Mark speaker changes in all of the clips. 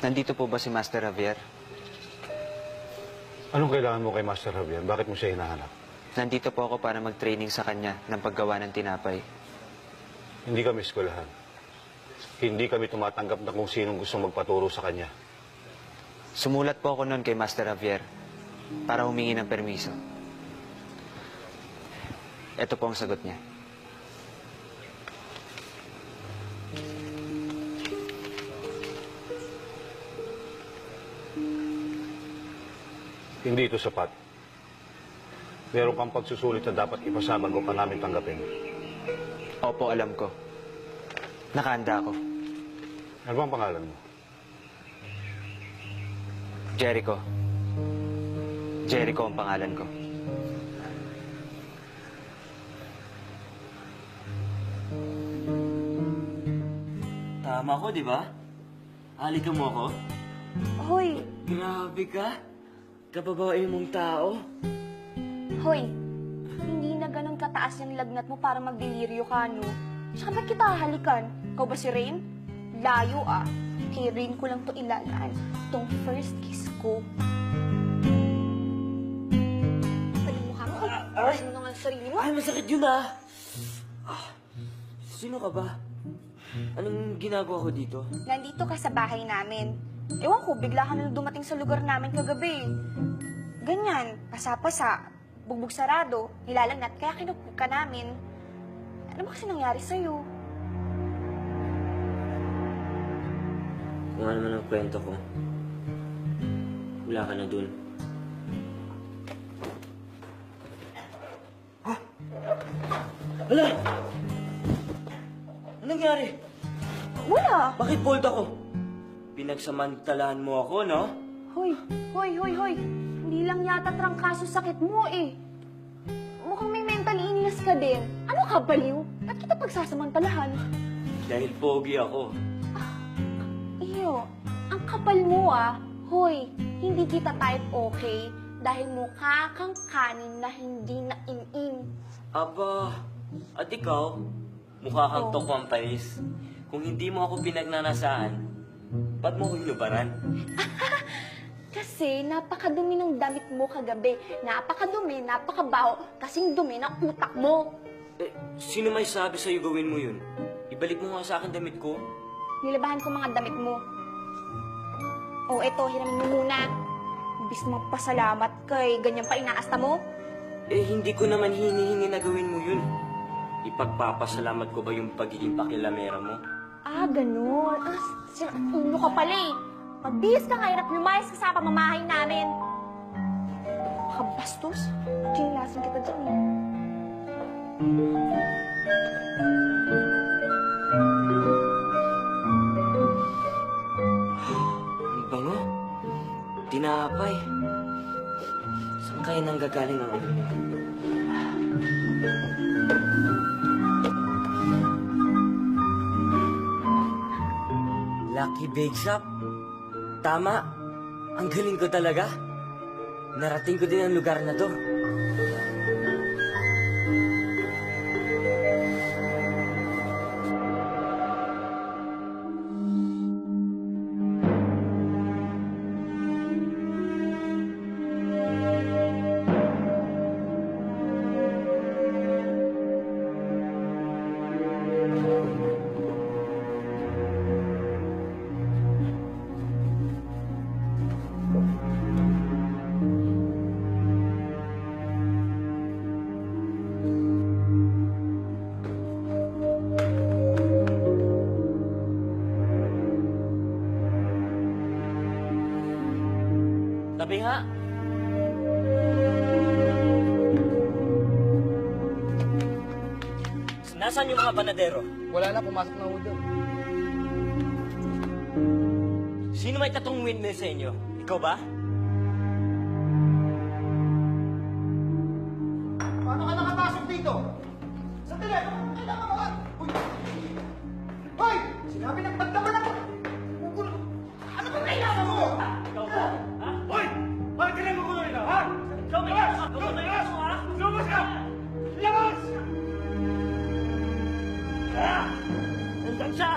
Speaker 1: Nandito po ba si Master Javier?
Speaker 2: Anong kailangan mo kay Master Javier? Bakit mo siya hinahanap?
Speaker 1: Nandito po ako para mag-training sa kanya ng paggawa ng tinapay.
Speaker 2: Hindi kami eskwelahan. Hindi kami tumatanggap na kung sinong gustong magpaturo sa kanya.
Speaker 1: Sumulat po ako noon kay Master Javier para humingi ng permiso. Ito po ang sagot niya.
Speaker 2: Hindi ito sapat. Meron kang pagsusulit na dapat ipasa bago pa namin tanggapin.
Speaker 1: Opo, alam ko. Nakahanda ako.
Speaker 2: Ano bang pangalan mo?
Speaker 1: Jericho. Jericho ang pangalan ko.
Speaker 3: Tama ko, di ba? Halikan mo ako?
Speaker 4: Hoy!
Speaker 3: Grabe ka. Kababae mong tao.
Speaker 4: Hoy! Hindi na ganun kataas yung lagnat mo para magdeliryo ka, no? Tsaka ba't kita hahalikan? Ikaw ba si Rain? Layo, ah. Kay Rain ko lang to ilalaan. Tong first kiss ko. Paling mukha mo. Ay! Ano nga ang sarili mo?
Speaker 3: Ay, masakit yun ah. Sino ka ba? Anong ginagawa ko dito?
Speaker 4: Nandito ka sa bahay namin. Ewan ko, bigla ka na dumating sa lugar namin kagabi. Ganyan, pasa-pasa, bugbog sarado, nilalagnat, kaya kinupog ka namin. Ano ba kasi nangyari sa'yo?
Speaker 3: Kung ano man ang kwento ko, wala ka na dun. Ha? Hala! Anong nangyari?
Speaker 4: Wala!
Speaker 3: Bakit bold ako? Pinagsamantalahan mo ako, no?
Speaker 4: Hoy, hoy, hoy, hoy. Hindi lang yata trangkaso sakit mo eh. Mukhang may mental illness ka din. Ano ka, baliw? Ba't kita pagsasamantalahan?
Speaker 3: Dahil pogi ako.
Speaker 4: Iyo, ang kapal mo ah. Hoy, hindi kita type okay dahil mukha kang kanin na hindi na in-in.
Speaker 3: Aba, at ikaw, mukha kang
Speaker 4: Oh.
Speaker 3: tokwang panis. Kung hindi mo ako pinagnanasaan, ba't mo ko hinubaran?
Speaker 4: Kasi napakadumi ng damit mo kagabi. Napakadumi, napakabaho, kasing dumi ng utak mo.
Speaker 3: Eh, sino may sabi sa'yo gawin mo yun? Ibalik mo nga sa akin damit ko.
Speaker 4: Nilabahan ko mga damit mo. O eto, hiramin mo muna. Ibis magpasalamat kay ganyan pa inaasta mo.
Speaker 3: Eh, hindi ko naman hinihingi na gawin mo yun. Ipagpapasalamat ko ba yung pagiging pakilamera mo?
Speaker 4: Ah, ganun. Ulo ka pala eh. Magbihis ka nga, hirap lumayas ka sa pamamahay namin. Makabastos. Chinilasin kita dyan eh.
Speaker 3: Ang bango. Tinapay. Saan kaya nanggagaling ang ano? Lucky Bake Shop. Tama. Ang galing ko talaga. Narating ko din ang lugar na to. Tabi nga. Nasaan yung mga panadero?
Speaker 5: Wala na, pumasok na ho doon.
Speaker 3: Sino may tatong witness sa inyo? Ikaw ba?
Speaker 5: Paano ka nakapasok dito? Sandali! Kailangan mo ka! Uy! Hoy! Sinabi ng paglaban ako! Ano ba kailangan mo?
Speaker 3: Ikaw ba? Ha?
Speaker 5: Hoy! Bakit ka lang magulo nila, ha?
Speaker 3: Ikaw ba? Ikaw ba?
Speaker 5: Labas!
Speaker 3: Ha?
Speaker 5: Lumabas ka! Labas!
Speaker 3: Ah! Nandiyan siya!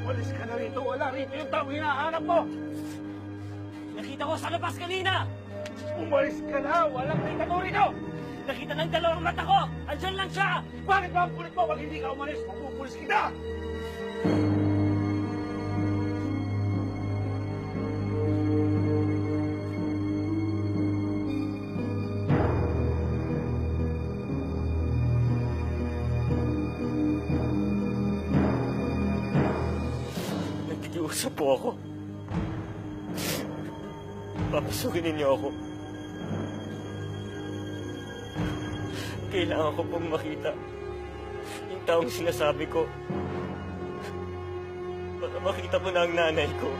Speaker 6: Umalis ka na rito. Wala rito yung taong hinahanap mo.
Speaker 3: Nakita ko sa labas kanina!
Speaker 6: Umalis ka na. Walang may tato rito.
Speaker 3: Nakita ng dalawang mata ko! Andyan lang siya!
Speaker 6: Bakit ba ang kulit mo? Pag hindi ka umalis, mapupulis kita.
Speaker 3: Nagkikiusap po ako. Papasukin ninyo ako. Kailangan ko pong makita yung taong sinasabi ko. Baka makita mo na ang nanay ko.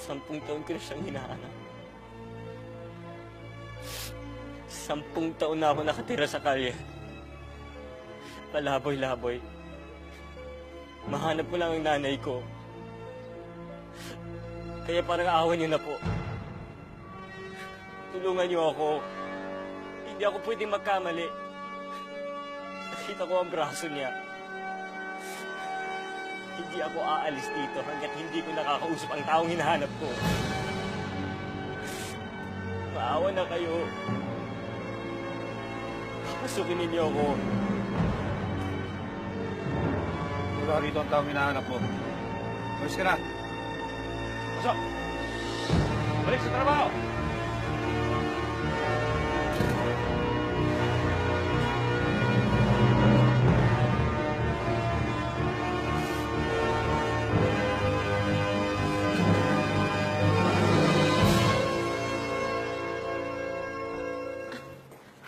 Speaker 3: Sampung taon ko na siyang hinahanap. 10 taon na ako nakatira sa kalye. Palaboy-laboy. Mahanap ko lang ang nanay ko. Kaya parang aawan niyo na po. Tulungan niyo ako. Hindi ako pwedeng magkamali. Nakita ko ang braso niya. Hindi ako aalis dito hanggat hindi ko nakakausap ang taong hinahanap ko. Maawa na kayo. Pasukin ninyo ako.
Speaker 2: Wala rito ang taong hinahanap mo. Umalis ka na.
Speaker 6: Pasok! Balik sa trabaho!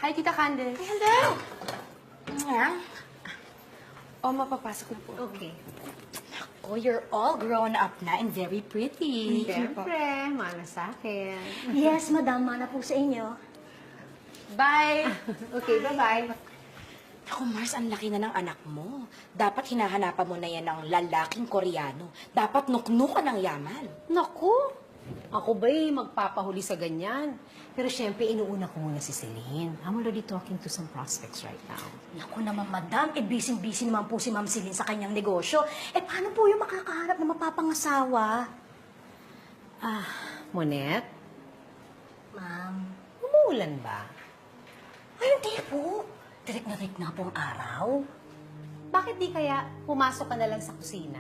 Speaker 7: Hi, Tita Candace.
Speaker 4: Hello!
Speaker 7: O, mapapasok na po.
Speaker 8: Okay. Oh, you're all grown up na and very pretty.
Speaker 7: Siyempre, mana sa akin.
Speaker 8: Yes, madam. Mana po sa inyo.
Speaker 7: Bye! Okay, bye-bye.
Speaker 9: Ako, Mars, ang laki na ng anak mo. Dapat hinahanapan mo na yan ng lalaking Koreano. Dapat nuknukan ng yaman.
Speaker 8: Naku! Ako ba'y magpapahuli sa ganyan? Pero syempre, inuuna ko muna si Celine. I'm already talking to some prospects right now.
Speaker 9: Naku naman, madam. Busy-busy naman po si Ma'am Celine sa kanyang negosyo. Paano po yung makakaharap na mapapangasawa?
Speaker 8: Monet,
Speaker 9: Ma'am.
Speaker 8: umuulan ba?
Speaker 9: Ay, hindi po. Tirik na po ang araw.
Speaker 8: Bakit di kaya pumasok ka na lang sa kusina?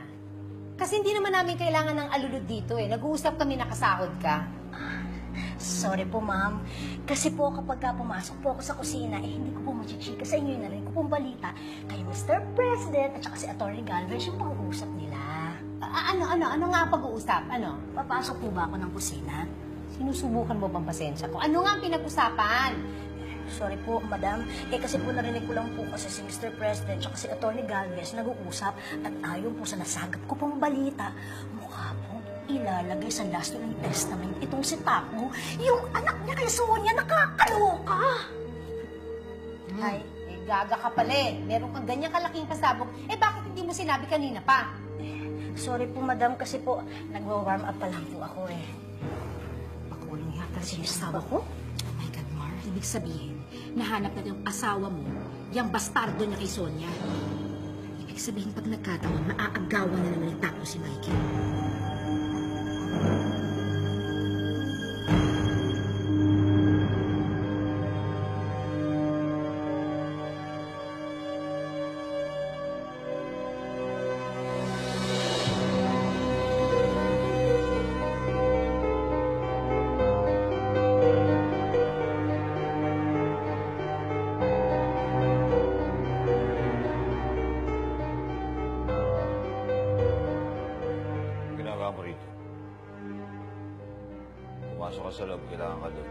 Speaker 8: Kasi hindi naman namin kailangan ng alulod dito eh. Nag-uusap kami nakasahod ka.
Speaker 9: Sorry po, ma'am. Kasi po kapag pumasok po ako sa kusina, hindi ko po machichika sa inyo. Narinig ko pong balita kay Mr. President at saka si Atty. Galvez yung pag-uusap nila.
Speaker 8: Ano nga ang pag-uusap? Ano?
Speaker 9: Papasok po ba ako ng kusina?
Speaker 8: Sinusubukan mo bang pasensya ko? Ano nga ang pinag-usapan?
Speaker 9: Sorry po, madam. Kasi po narinig ko lang po kasi si Mr. President at si Atty. Galvez nag-uusap at ayon po sa nasagap ko pong balita, mukha pong ilalagay sa last will and testament itong si Taco, yung anak niya kay Sonia, nakakaloka!
Speaker 8: Ay, gaga ka pala eh. Meron kang ganyan kalaking pasabog. Bakit hindi mo sinabi kanina pa?
Speaker 9: Sorry po, madam, kasi po nagwa-warm up pa lang po ako eh.
Speaker 8: Makulang yata siya yung asawa ko.
Speaker 9: Oh my God, Mar, ibig sabihin, nahanap na yung asawa mo, yung bastardo niya kay Sonia. Ibig sabihin, pag nagkataon, maaagawan na naman yung Taco si Michael.
Speaker 2: Ginagawa mo rito. Pumasok ka sa loob, kailangan ka doon.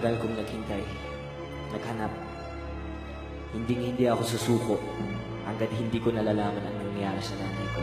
Speaker 3: tagal kong naghintay, naghanap. Hindi ako susuko hanggat hindi ko nalalaman ang nangyayari sa nanay ko.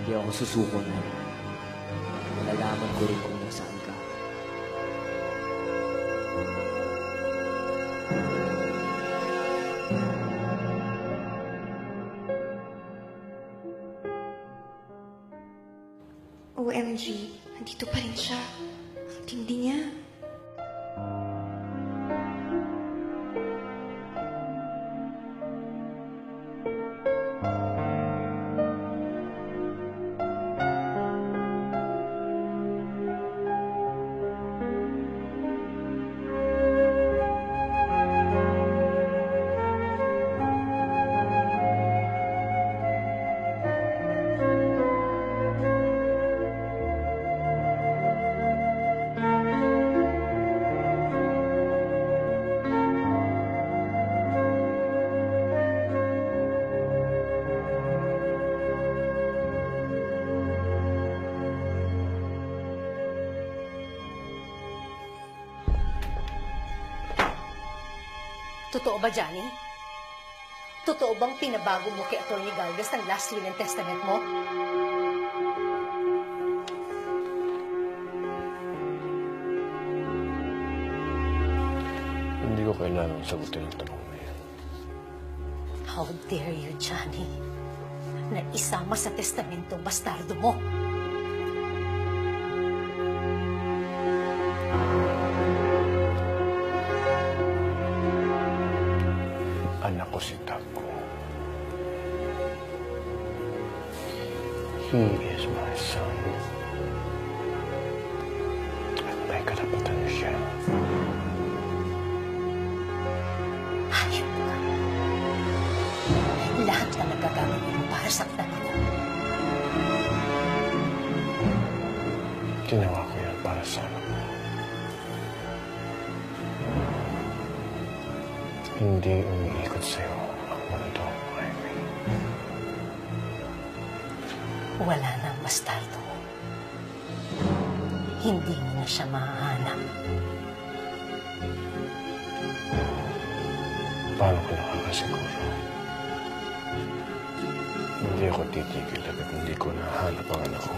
Speaker 3: Hindi ako susuko na. Malalaman ko rin kung nasaan ka.
Speaker 4: OMG, nandito pa rin siya. Ang tindi niya.
Speaker 8: Totoo ba, Johnny? Totoo bang pinabago mo kay Atty. Galvez ang last will and testament mo?
Speaker 2: Hindi ko kailangang sagutin ang tanong na yan.
Speaker 8: How dare you, Johnny, na isama sa testamento ang bastardo mo?
Speaker 2: Anak ko si Taco. He is my son. At may karapatan siya.
Speaker 8: Hayop ka. Lahat na nagagawin mo para saktan ako.
Speaker 2: Ginawa ko yan para sa anak mo. Hindi umiikot sa'yo ang mundo, Irene.
Speaker 8: Wala na ang bastardo mo. Hindi mo na siya mahahanap.
Speaker 2: Paano ko nakakasiguro? Hindi ako titigil agad hindi ko nahanap ang anak ko.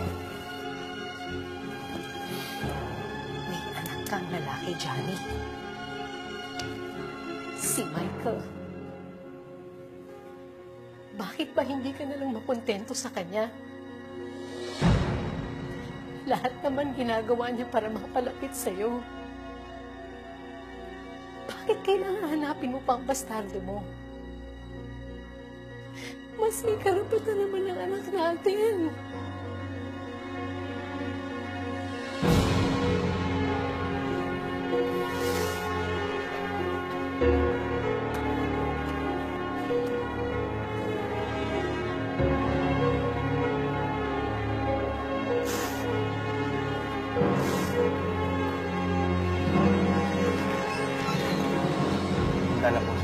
Speaker 8: May anak kang lalaki, Johnny. Si Michael. Bakit ba hindi ka nalang makontento sa kanya? Lahat naman ginagawa niya para makapalapit sa'yo. Bakit kailangan hanapin mo pa ang bastardo mo? Mas may karapatan naman ang anak natin.
Speaker 1: Dala po